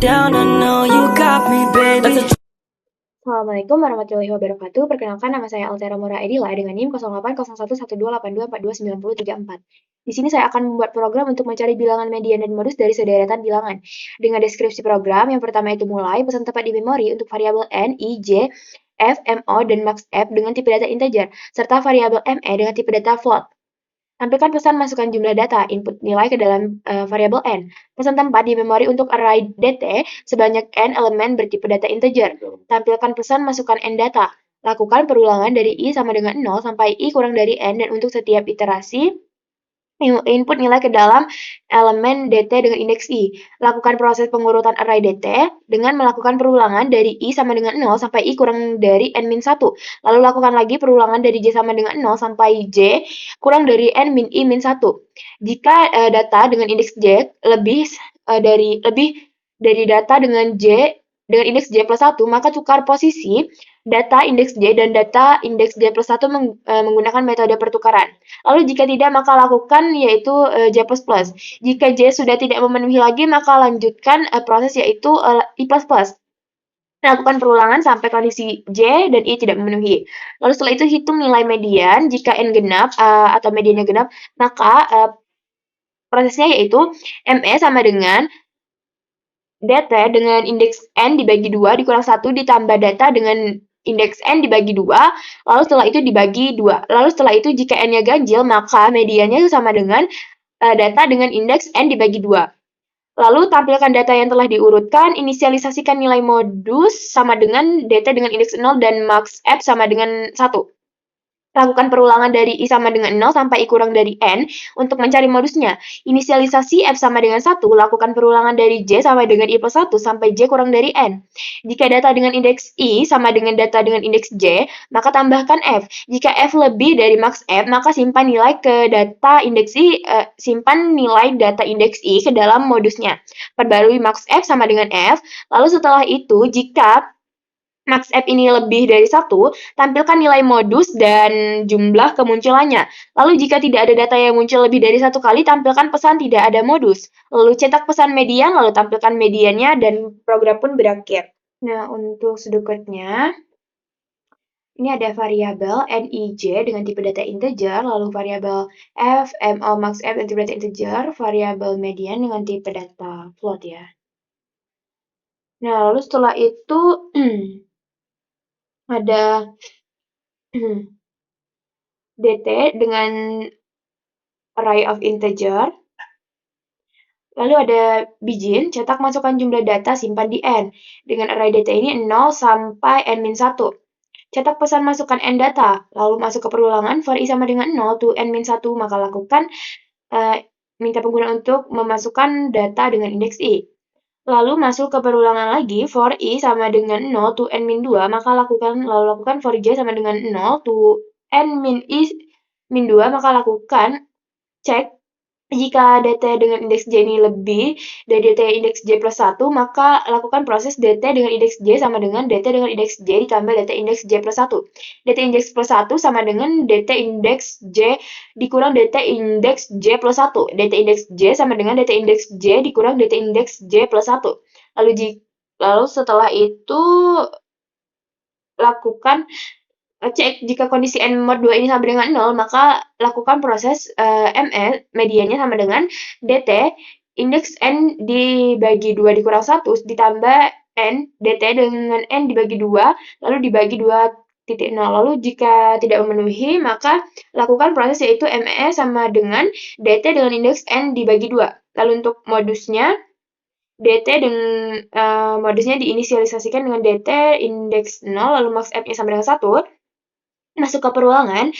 down, I know you got me, baby. Assalamualaikum warahmatullahi wabarakatuh. Perkenalkan, nama saya Altera Mura Edila dengan NIM 08011282429034. Di sini saya akan membuat program untuk mencari bilangan median dan modus dari sederetan bilangan. Dengan deskripsi program, yang pertama itu mulai, pesan tempat di memori untuk variabel n, i, j, f, mo, dan max f dengan tipe data integer, serta variabel me dengan tipe data float. Tampilkan pesan masukkan jumlah data, input nilai ke dalam variabel n. Pesan tempat di memori untuk array dt sebanyak n elemen bertipe data integer. Tampilkan pesan masukkan n data. Lakukan perulangan dari i sama dengan 0 sampai i kurang dari n dan untuk setiap iterasi, input nilai ke dalam elemen dt dengan indeks i. Lakukan proses pengurutan array dt dengan melakukan perulangan dari i sama dengan 0 sampai i kurang dari n-1. Lalu lakukan lagi perulangan dari j sama dengan 0 sampai j kurang dari n min i min 1. Jika data dengan indeks j lebih dari data dengan indeks j plus 1, maka tukar posisi data indeks j dan data indeks j plus 1 menggunakan metode pertukaran. Lalu jika tidak, maka lakukan yaitu J++. Jika J sudah tidak memenuhi lagi, maka lanjutkan proses yaitu I++. Lakukan perulangan sampai kondisi J dan I tidak memenuhi. Lalu setelah itu hitung nilai median. Jika N genap atau mediannya genap, maka prosesnya yaitu ME sama dengan DT dengan indeks N dibagi 2 dikurang 1 ditambah data dengan indeks N dibagi 2, lalu setelah itu dibagi 2. Lalu setelah itu jika N-nya ganjil, maka mediannya sama dengan data dengan indeks N dibagi 2. Lalu tampilkan data yang telah diurutkan, inisialisasikan nilai modus sama dengan DT dengan indeks 0 dan max F sama dengan 1. Lakukan perulangan dari I sama dengan 0 sampai I kurang dari N untuk mencari modusnya. Inisialisasi F sama dengan 1, lakukan perulangan dari J sama dengan I plus 1 sampai J kurang dari N. Jika data dengan indeks I sama dengan data dengan indeks J, maka tambahkan F. Jika F lebih dari max F, maka simpan nilai data indeks I ke dalam modusnya. Perbarui max F sama dengan F, lalu setelah itu jika max F ini lebih dari 1, tampilkan nilai modus dan jumlah kemunculannya. Lalu jika tidak ada data yang muncul lebih dari 1 kali, tampilkan pesan tidak ada modus. Lalu cetak pesan median, lalu tampilkan mediannya, dan program pun berakhir. Nah, untuk sedikitnya, ini ada variabel nij dengan tipe data integer, lalu variabel f, mo, max f dengan tipe data integer, variabel median dengan tipe data float ya. Nah, lalu setelah itu ada dt dengan array of integer. Lalu ada begin, cetak masukkan jumlah data simpan di n. Dengan array data ini 0 sampai n-1. Cetak pesan masukkan n data, lalu masuk ke perulangan for i sama dengan 0 to n-1, maka lakukan minta pengguna untuk memasukkan data dengan indeks i. Lalu masuk ke perulangan lagi for i sama dengan 0 to n-2, maka lakukan for j sama dengan 0 to n-2, maka lakukan cek jika data dengan indeks j ini lebih dari data indeks j plus 1, maka lakukan proses data dengan indeks j sama dengan data dengan indeks j ditambah data indeks j plus 1. Data indeks plus 1 sama dengan data indeks j dikurang data indeks j plus 1. Data indeks j sama dengan data indeks j dikurang data indeks j plus 1. Lalu setelah itu lakukan cek jika kondisi n mod 2 ini sama dengan 0, maka lakukan proses ME, mediannya sama dengan DT, indeks n dibagi 2 dikurang 1, ditambah n, DT dengan n dibagi 2, lalu dibagi 2,0. Lalu jika tidak memenuhi, maka lakukan proses yaitu ME sama dengan DT dengan indeks n dibagi 2. Lalu untuk modusnya, DT dengan modusnya diinisialisasikan dengan DT indeks 0, lalu max F-nya sama dengan 1. Masuk ke perulangan,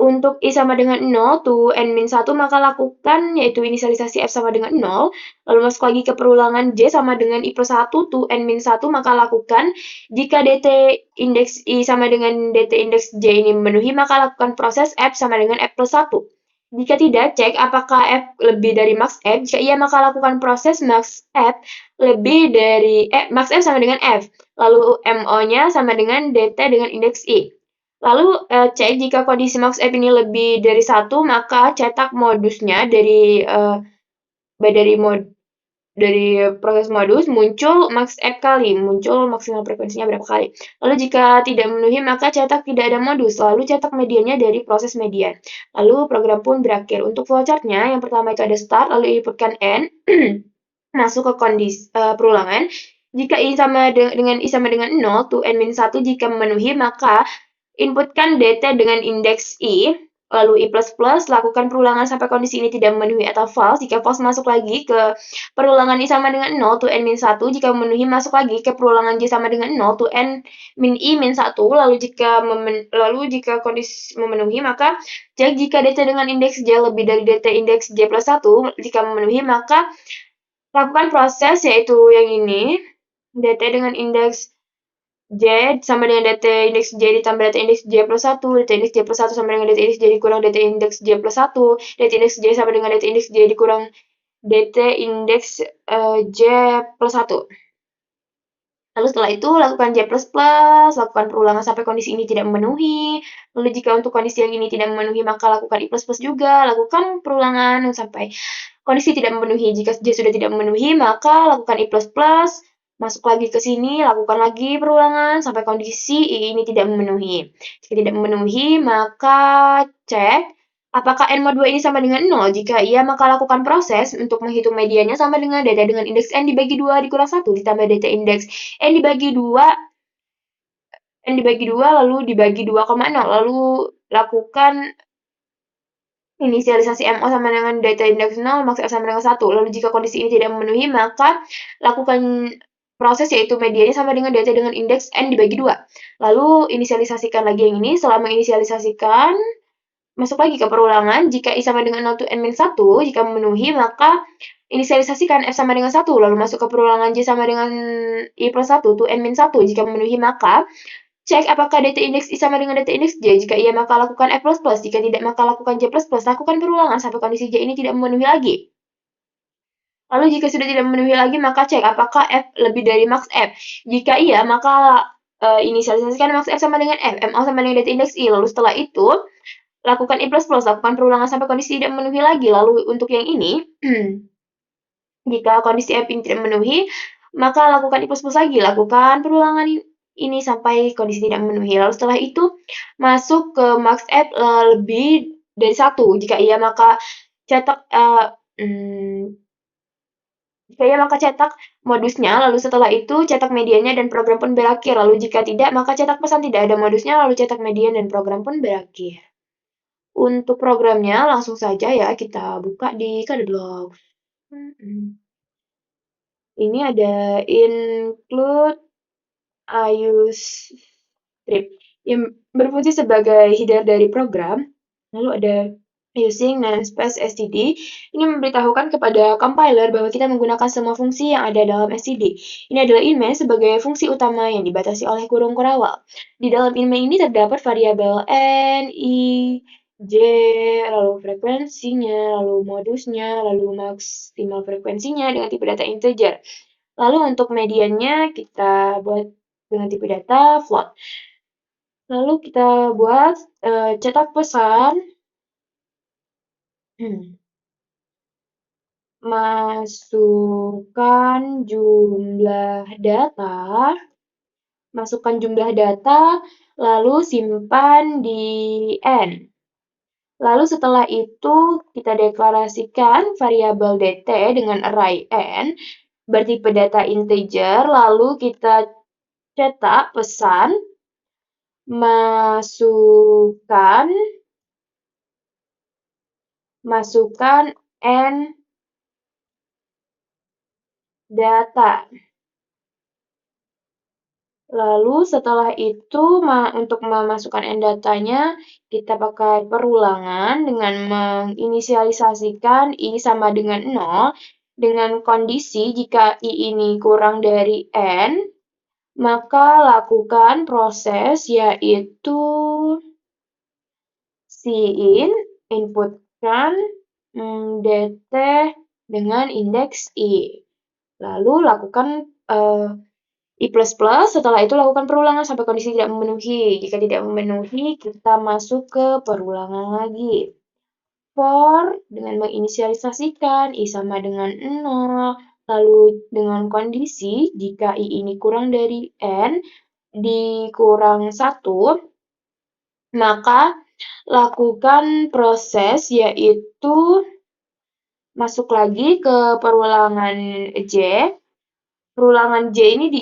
untuk I sama dengan 0 to n-1, maka lakukan yaitu inisialisasi F sama dengan 0, lalu masuk lagi ke perulangan J sama dengan I plus 1 to n-1, maka lakukan jika DT indeks I sama dengan DT indeks J ini memenuhi, maka lakukan proses F sama dengan F plus 1. Jika tidak, cek apakah F lebih dari max F. Jika iya, maka lakukan proses max F max F sama dengan F. Lalu MO-nya sama dengan DT dengan indeks I. Lalu cek jika kondisi max F ini lebih dari 1, maka cetak modusnya dari dari proses modus muncul max F kali, muncul maksimal frekuensinya berapa kali. Lalu jika tidak memenuhi maka cetak tidak ada modus, lalu cetak mediannya dari proses median. Lalu program pun berakhir. Untuk flowchartnya yang pertama itu ada start, lalu inputkan N, masuk ke kondisi perulangan. Jika I sama dengan I sama dengan 0, to N min 1 jika memenuhi maka inputkan DT dengan indeks I, lalu I++, lakukan perulangan sampai kondisi ini tidak memenuhi atau false. Jika false, masuk lagi ke perulangan I sama dengan 0, to N min 1. Jika memenuhi, masuk lagi ke perulangan J sama dengan 0, to N min I min 1. Lalu jika kondisi memenuhi, maka cek jika DT dengan indeks J lebih dari DT indeks J plus 1. Jika memenuhi, maka lakukan proses, yaitu yang ini, DT dengan indeks J sama dengan DT indeks J ditambah DT indeks J plus 1, DT indeks J plus 1 sama dengan DT indeks J dikurang DT indeks J plus 1, DT indeks J sama dengan DT indeks J dikurang DT indeks J plus 1. Lalu setelah itu lakukan J++, lakukan perulangan sampai kondisi ini tidak memenuhi. Lalu jika untuk kondisi yang ini tidak memenuhi maka lakukan I++ juga, lakukan perulangan sampai kondisi tidak memenuhi. Jika J sudah tidak memenuhi maka lakukan I++, masuk lagi ke sini, lakukan lagi perulangan sampai kondisi I ini tidak memenuhi. Jika tidak memenuhi maka cek apakah N mod 2 ini sama dengan 0? Jika iya, maka lakukan proses untuk menghitung mediannya sama dengan data dengan indeks N dibagi 2 dikurang 1 ditambah data indeks N dibagi 2, lalu dibagi 2,0. Lalu lakukan inisialisasi MO sama dengan data indeks 0, max F sama dengan 1. Lalu jika kondisi ini tidak memenuhi, maka lakukan proses yaitu mediannya sama dengan data dengan indeks N dibagi 2. Lalu inisialisasikan lagi yang ini. Setelah menginisialisasikan, masuk lagi ke perulangan. Jika I sama dengan 0 to N min 1, jika memenuhi maka inisialisasikan F sama dengan 1, lalu masuk ke perulangan J sama dengan I plus 1 to N min 1. Jika memenuhi maka cek apakah DT indeks I sama dengan DT indeks J. Jika iya maka lakukan F++, jika tidak maka lakukan J++. Lakukan perulangan sampai kondisi J ini tidak memenuhi lagi. Lalu jika sudah tidak memenuhi lagi maka cek apakah F lebih dari max F. Jika iya maka inisialisasikan max F sama dengan F, MO sama dengan DT indeks I. Lalu setelah itu lakukan I++, lakukan perulangan sampai kondisi tidak memenuhi lagi. Lalu untuk yang ini, jika kondisi F ini tidak memenuhi, maka lakukan I++ lagi, lakukan perulangan ini sampai kondisi tidak memenuhi. Lalu setelah itu, masuk ke max F lebih dari 1. Jika iya, maka cetak modusnya, lalu setelah itu cetak mediannya dan program pun berakhir. Lalu jika tidak, maka cetak pesan tidak ada modusnya, lalu cetak median dan program pun berakhir. Untuk programnya langsung saja ya kita buka di Codeblock. Ini ada include use script yang berfungsi sebagai header dari program. Lalu ada using namespace std. Ini memberitahukan kepada compiler bahwa kita menggunakan semua fungsi yang ada dalam std. Ini adalah in main sebagai fungsi utama yang dibatasi oleh kurung kurawal. Di dalam in main ini terdapat variabel n, i, j, lalu frekuensinya, lalu modusnya, lalu maksimal frekuensinya dengan tipe data integer. Lalu untuk mediannya kita buat dengan tipe data float. Lalu kita buat cetak pesan. Masukkan jumlah data, lalu simpan di N. Lalu setelah itu kita deklarasikan variabel dt dengan array N, bertipe data integer, lalu kita cetak pesan, masukkan N data. Lalu setelah itu untuk memasukkan N datanya kita pakai perulangan dengan menginisialisasikan I sama dengan 0 dengan kondisi jika I ini kurang dari N maka lakukan proses yaitu cin inputkan dt dengan indeks I. Lalu lakukan I++, setelah itu lakukan perulangan sampai kondisi tidak memenuhi. Jika tidak memenuhi, kita masuk ke perulangan lagi. For, dengan menginisialisasikan, I sama dengan 0, Lalu dengan kondisi jika I ini kurang dari N dikurang 1, maka lakukan proses yaitu masuk lagi ke perulangan J. Perulangan J ini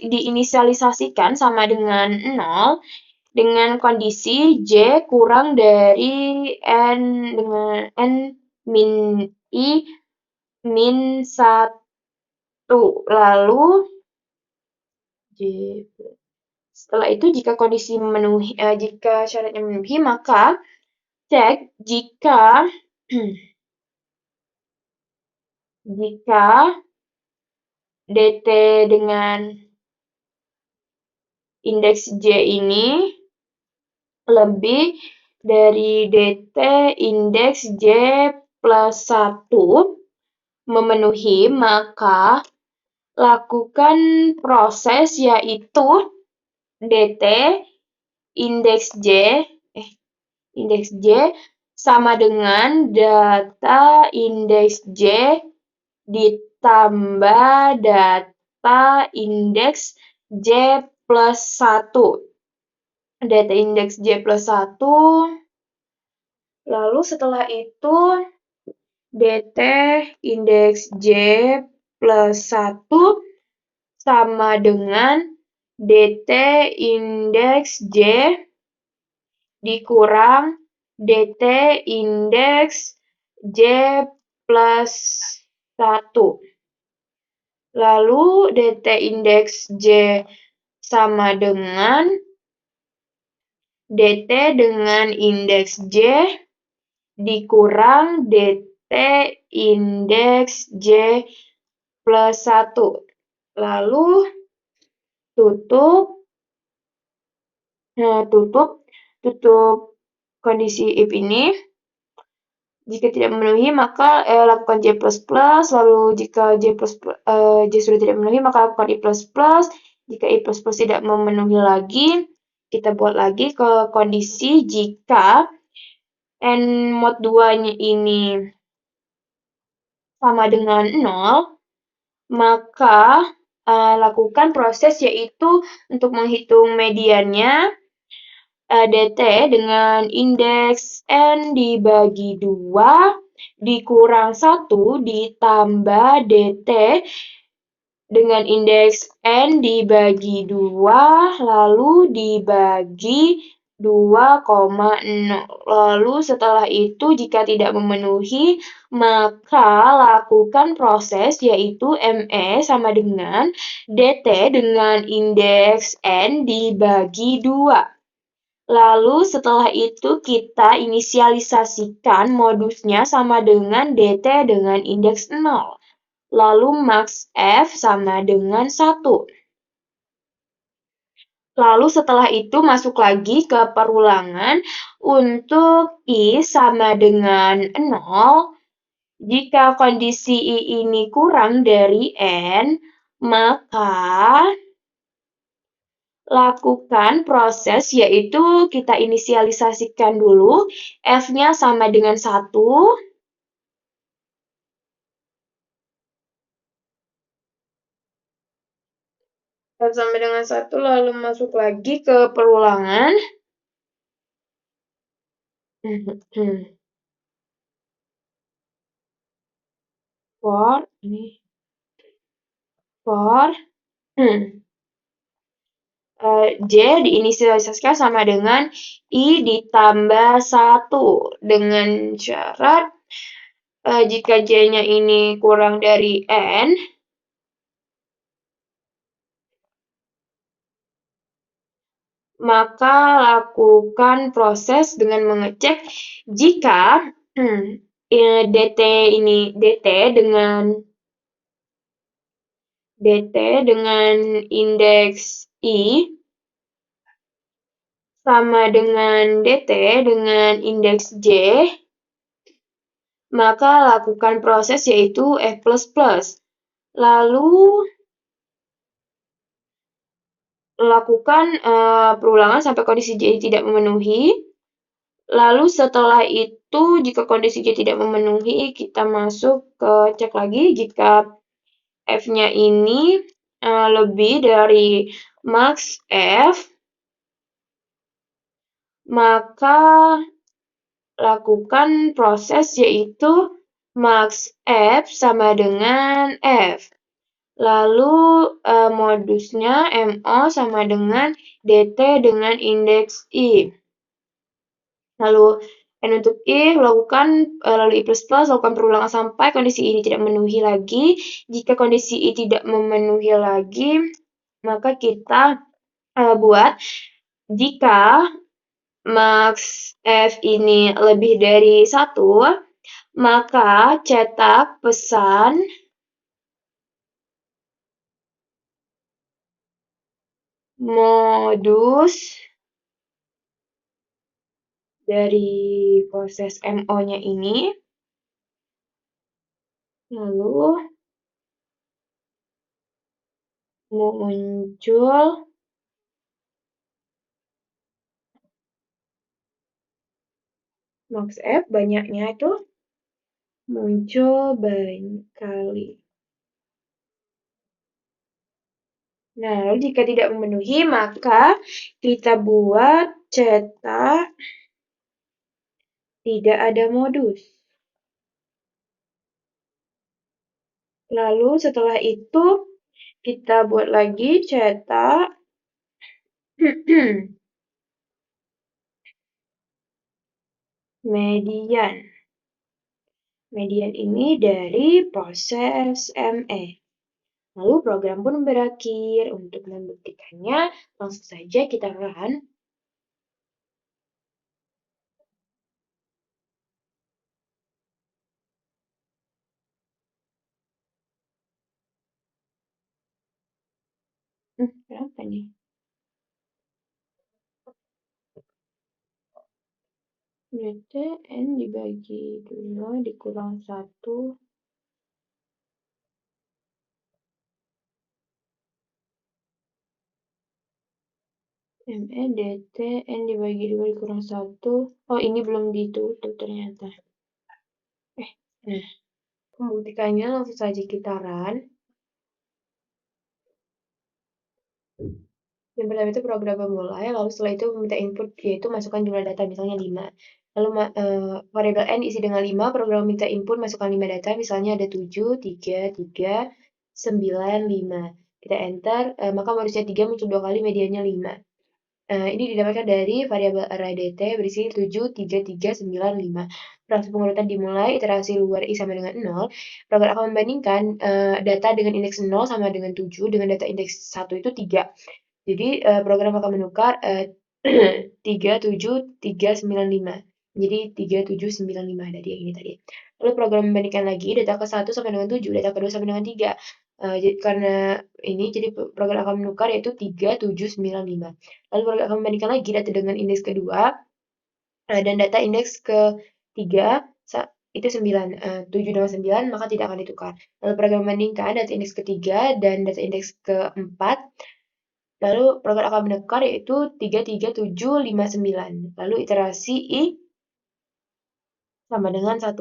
diinisialisasikan sama dengan 0 dengan kondisi J kurang dari N dengan N min I min 1. Lalu J. Setelah itu jika kondisi memenuhi, jika syaratnya memenuhi, maka cek jika jika dt dengan indeks J ini lebih dari dt indeks J plus 1 memenuhi, maka lakukan proses yaitu dt indeks J sama dengan data indeks J ditambah data indeks J plus 1. Data indeks J plus 1. Lalu setelah itu dt indeks J plus 1 sama dengan dt indeks J dikurang dt indeks J plus 1. Lalu dt indeks J sama dengan dt dengan indeks J dikurang dt indeks J plus 1. Lalu tutup kondisi if ini. Jika tidak memenuhi, maka lakukan J++, lalu jika J sudah tidak memenuhi, maka lakukan I++. Jika I++ tidak memenuhi lagi, kita buat lagi ke kondisi jika N mod 2-nya ini sama dengan 0, maka lakukan proses yaitu untuk menghitung mediannya, dt dengan indeks N dibagi 2 dikurang 1 ditambah dt dengan indeks N dibagi 2 lalu dibagi 2,0. Lalu setelah itu jika tidak memenuhi, maka lakukan proses yaitu ME sama dengan dt dengan indeks N dibagi 2. Lalu setelah itu kita inisialisasikan modusnya sama dengan dt dengan indeks 0. Lalu max F sama dengan 1. Lalu setelah itu masuk lagi ke perulangan untuk I sama dengan 0. Jika kondisi I ini kurang dari N, maka lakukan proses yaitu kita inisialisasikan dulu F-nya sama dengan 1. F sama dengan 1 lalu masuk lagi ke perulangan. For J diinisialisasikan sama dengan I ditambah 1 dengan syarat jika J-nya ini kurang dari N, maka lakukan proses dengan mengecek jika dt dengan indeks I sama dengan dt dengan indeks J, maka lakukan proses yaitu F++. Lalu lakukan perulangan sampai kondisi J tidak memenuhi. Lalu setelah itu jika kondisi J tidak memenuhi, kita masuk ke cek lagi jika F-nya ini lebih dari max F, maka lakukan proses yaitu max F sama dengan F. Lalu modusnya MO sama dengan DT dengan indeks I. Lalu N untuk I, lalu I plus plus, lakukan perulangan sampai kondisi ini tidak memenuhi lagi. Jika kondisi I tidak memenuhi lagi, maka kita buat jika max F ini lebih dari 1, maka cetak pesan modus dari proses MO-nya ini, lalu muncul max F banyaknya itu muncul banyak kali. Nah, lalu jika tidak memenuhi, maka kita buat cetak tidak ada modus. Lalu setelah itu, kita buat lagi cetak median. Median ini dari proses ME. Lalu program pun berakhir. Untuk membuktikannya, langsung saja kita run. Berapa nih? DT N dibagi 2 dikurang 1. ME DT N dibagi 2 dikurang 1. Oh, ini belum ditutup ternyata. Nah, membuktikannya langsung saja kita run. Yang pertama itu program memulai, lalu setelah itu meminta input, yaitu masukkan jumlah data, misalnya 5. Lalu variabel N isi dengan 5, program meminta input, masukkan 5 data, misalnya ada 7, 3, 3, 9, 5. Kita enter, maka modusnya 3 muncul 2 kali, medianya 5. Ini didapatkan dari variabel array dt berisi 7, 3, 3, 9, 5. Proses pengurutan dimulai, iterasi luar I sama dengan 0. Program akan membandingkan data dengan indeks 0 sama dengan 7 dengan data indeks 1 itu 3. Jadi program akan menukar 37395. Jadi 3795 dari yang ini tadi. Lalu program membandingkan lagi data ke-1 sampai dengan 7, data ke-2 sampai dengan 3. Karena ini jadi program akan menukar yaitu 3795. Lalu program akan membandingkan lagi data dengan indeks kedua dan data indeks ketiga itu 9, 7 dengan 9 maka tidak akan ditukar. Lalu program membandingkan data indeks ketiga dan data indeks keempat. Lalu program akan menukar yaitu 33759. Lalu iterasi I sama dengan 1.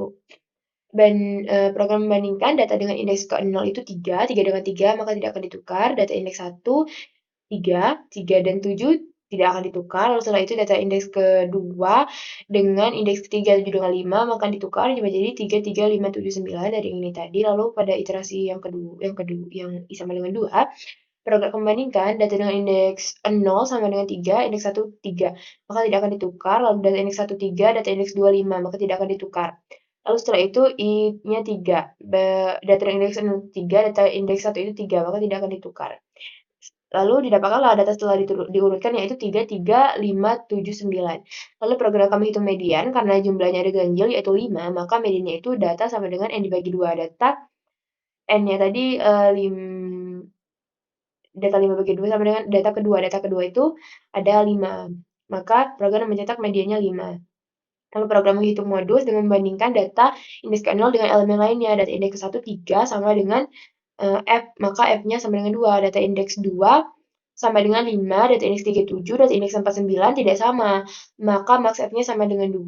Dan program membandingkan data dengan indeks ke-0 itu 3, 3 dengan 3 maka tidak akan ditukar. Data indeks 1, 3, 3 dan 7 tidak akan ditukar. Lalu setelah itu data indeks kedua dengan indeks ketiga 7 dengan 5 maka ditukar jadi 33579 dari ini tadi. Lalu pada iterasi yang kedua yang I sama dengan 2, program membandingkan data dengan indeks 0 sama dengan 3, indeks 1 3, maka tidak akan ditukar. Lalu data indeks 1 3, data indeks 2 5, maka tidak akan ditukar. Lalu setelah itu I-nya 3, data indeks 3, data indeks 1 itu 3, maka tidak akan ditukar. Lalu didapatkanlah data setelah diurutkan yaitu 33579. Lalu program akan menghitung median karena jumlahnya ada ganjil yaitu 5, maka mediannya itu data sama dengan N dibagi 2. Data N-nya tadi 5, data 5 bagi 2 sama dengan data kedua. Data kedua itu ada 5. Maka program mencetak mediannya 5. Lalu program menghitung modus dengan membandingkan data indeks ke-0 dengan elemen lainnya. Data indeks ke-1 3 sama dengan F, maka F-nya sama dengan 2. Data indeks 2 sama dengan 5, data indeks 3 7, data indeks 4 9 tidak sama. Maka max F-nya sama dengan 2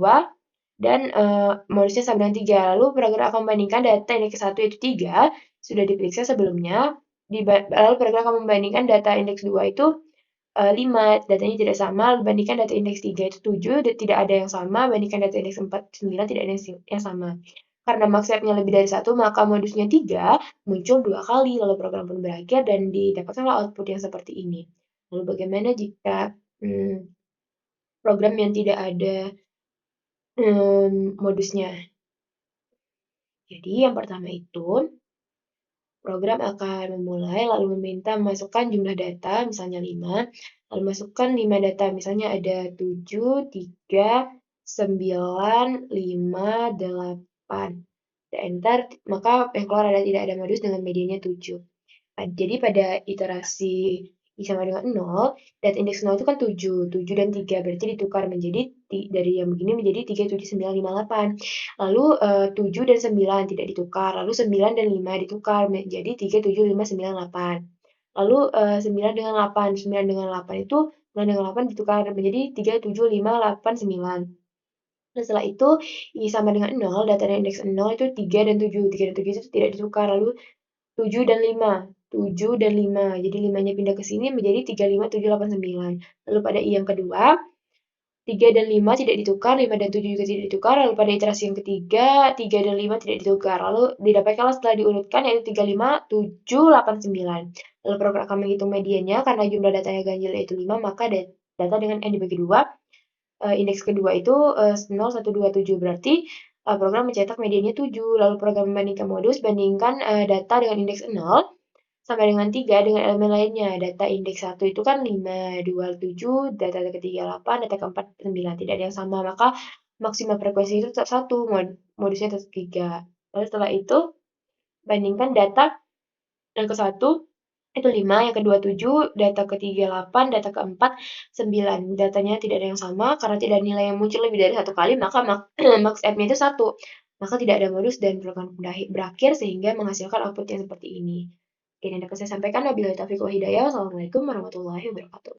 dan modusnya sama dengan 3. Lalu program akan membandingkan data indeks ke-1 yaitu 3 sudah diperiksa sebelumnya, lalu program akan membandingkan data indeks 2 itu 5, datanya tidak sama, bandingkan data indeks 3 itu 7, tidak ada yang sama, bandingkan data indeks 4, 9, tidak ada yang sama. Karena maksudnya lebih dari 1, maka modusnya 3 muncul 2 kali, lalu program pun berakhir dan didapatkanlah output yang seperti ini. Lalu bagaimana jika program yang tidak ada modusnya? Jadi yang pertama itu, program akan memulai lalu meminta memasukkan jumlah data, misalnya 5, lalu masukkan 5 data, misalnya ada 7, 3, 9, 5, 8. Dan enter, maka yang keluar tidak ada modus dengan medianya 7. Jadi pada iterasi I sama dengan 0, data indeks 0 itu kan 7, 7 dan 3, berarti ditukar menjadi, dari yang begini menjadi 3, 7, 9, 5, 8. Lalu 7 dan 9 tidak ditukar, lalu 9 dan 5 ditukar menjadi 3, 7, 5, 9, 8. Lalu 9 dengan 8, 9 dengan 8 itu, 9 dengan 8 ditukar menjadi 3, 7, 5, 8, 9. Dan setelah itu, I sama dengan 0, data indeks 0 itu 3 dan 7, 3 dan 7 itu tidak ditukar, lalu 7 dan 5, 7 dan 5. Jadi 5-nya pindah ke sini menjadi 3, 5, 7, 8, 9. Lalu pada I yang kedua, 3 dan 5 tidak ditukar, 5 dan 7 juga tidak ditukar. Lalu pada iterasi yang ketiga, 3 dan 5 tidak ditukar. Lalu didapatkanlah setelah diurutkan yaitu 3, 5, 7, 8, 9. Lalu program akan menghitung mediannya karena jumlah datanya ganjil yaitu 5, maka data dengan N dibagi 2, indeks kedua itu 0, 1, 2, 7. Berarti program mencetak mediannya 7. Lalu program membandingkan modus, bandingkan data dengan indeks 0 sampai dengan 3 dengan elemen lainnya. Data indeks 1 itu kan 5, 2, 7, data ketiga 8, data keempat 9. Tidak ada yang sama, maka maksimal frekuensi itu tetap 1, modusnya tetap 3. Lalu setelah itu, bandingkan data yang ke-1 itu 5, yang kedua 7, data ketiga 8, data keempat 9. Datanya tidak ada yang sama, karena tidak ada nilai yang muncul lebih dari 1 kali, maka max F-nya itu 1. Maka tidak ada modus dan program berakhir sehingga menghasilkan output yang seperti ini. Oke, yang dapat saya sampaikan, wabillahi taufiq wal hidayah. Wassalamualaikum warahmatullahi wabarakatuh.